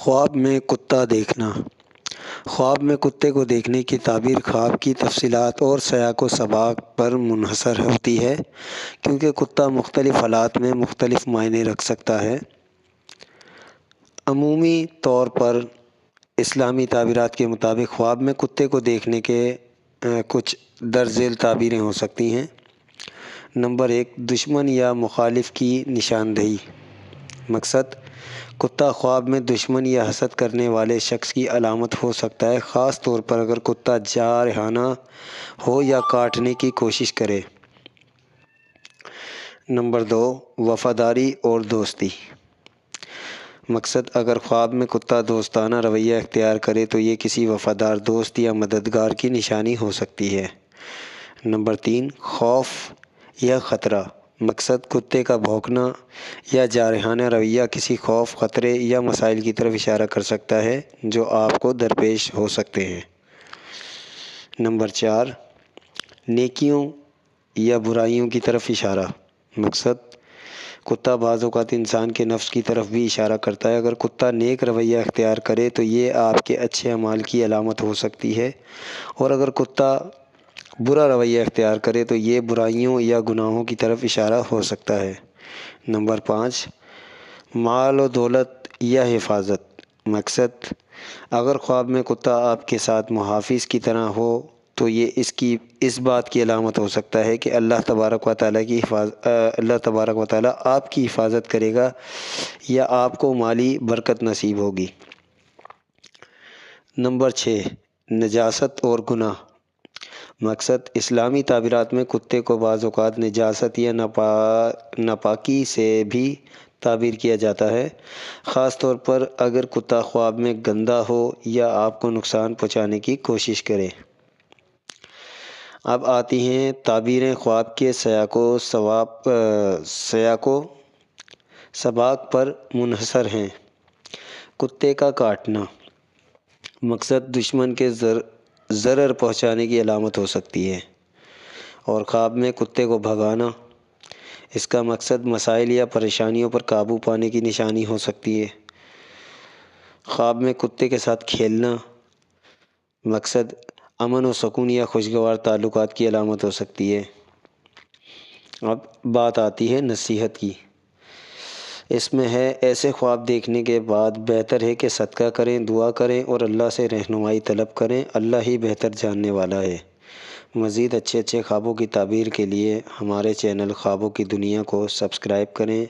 خواب میں کتا دیکھنا۔ خواب میں کتے کو دیکھنے کی تعبیر خواب کی تفصیلات اور سیاق و سباق پر منحصر ہوتی ہے، کیونکہ کتا مختلف حالات میں مختلف معنی رکھ سکتا ہے۔ عمومی طور پر اسلامی تعبیرات کے مطابق خواب میں کتے کو دیکھنے کے کچھ درج ذیل تعبیریں ہو سکتی ہیں۔ نمبر 1، دشمن یا مخالف کی نشاندہی۔ مقصد، کتا خواب میں دشمن یا حسد کرنے والے شخص کی علامت ہو سکتا ہے، خاص طور پر اگر کتا جارحانہ ہو یا کاٹنے کی کوشش کرے۔ نمبر 2، وفاداری اور دوستی۔ مقصد، اگر خواب میں کتا دوستانہ رویہ اختیار کرے تو یہ کسی وفادار دوست یا مددگار کی نشانی ہو سکتی ہے۔ نمبر 3، خوف یا خطرہ۔ مقصد، کتے کا بھونکنا یا جارحانہ رویہ کسی خوف، خطرے یا مسائل کی طرف اشارہ کر سکتا ہے جو آپ کو درپیش ہو سکتے ہیں۔ نمبر 4، نیکیوں یا برائیوں کی طرف اشارہ۔ مقصد، کتا بعض اوقات انسان کے نفس کی طرف بھی اشارہ کرتا ہے۔ اگر کتا نیک رویہ اختیار کرے تو یہ آپ کے اچھے اعمال کی علامت ہو سکتی ہے، اور اگر کتا برا رویہ اختیار کرے تو یہ برائیوں یا گناہوں کی طرف اشارہ ہو سکتا ہے۔ نمبر 5، مال و دولت یا حفاظت۔ مقصد، اگر خواب میں کتا آپ کے ساتھ محافظ کی طرح ہو تو یہ اس بات کی علامت ہو سکتا ہے کہ اللہ تبارک و تعالیٰ آپ کی حفاظت کرے گا یا آپ کو مالی برکت نصیب ہوگی۔ نمبر 6، نجاست اور گناہ۔ مقصد، اسلامی تعبیرات میں کتے کو بعض اوقات نجاست یا ناپاکی سے بھی تعبیر کیا جاتا ہے، خاص طور پر اگر کتا خواب میں گندا ہو یا آپ کو نقصان پہنچانے کی کوشش کرے۔ اب آتی ہیں تعبیریں خواب کے سیاق و سباق پر منحصر ہیں۔ کتے کا کاٹنا۔ مقصد، دشمن کے ضرر پہنچانے کی علامت ہو سکتی ہے، اور خواب میں کتے کو بھگانا، اس کا مقصد مسائل یا پریشانیوں پر قابو پانے کی نشانی ہو سکتی ہے۔ خواب میں کتے کے ساتھ کھیلنا، مقصد امن و سکون یا خوشگوار تعلقات کی علامت ہو سکتی ہے۔ اب بات آتی ہے نصیحت کی۔ اس میں ہے، ایسے خواب دیکھنے کے بعد بہتر ہے کہ صدقہ کریں، دعا کریں اور اللہ سے رہنمائی طلب کریں، اللہ ہی بہتر جاننے والا ہے۔ مزید اچھے خوابوں کی تعبیر کے لیے ہمارے چینل خوابوں کی دنیا کو سبسکرائب کریں،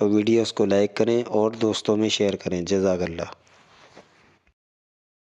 ویڈیوز کو لائک کریں اور دوستوں میں شیئر کریں۔ جزاک اللہ۔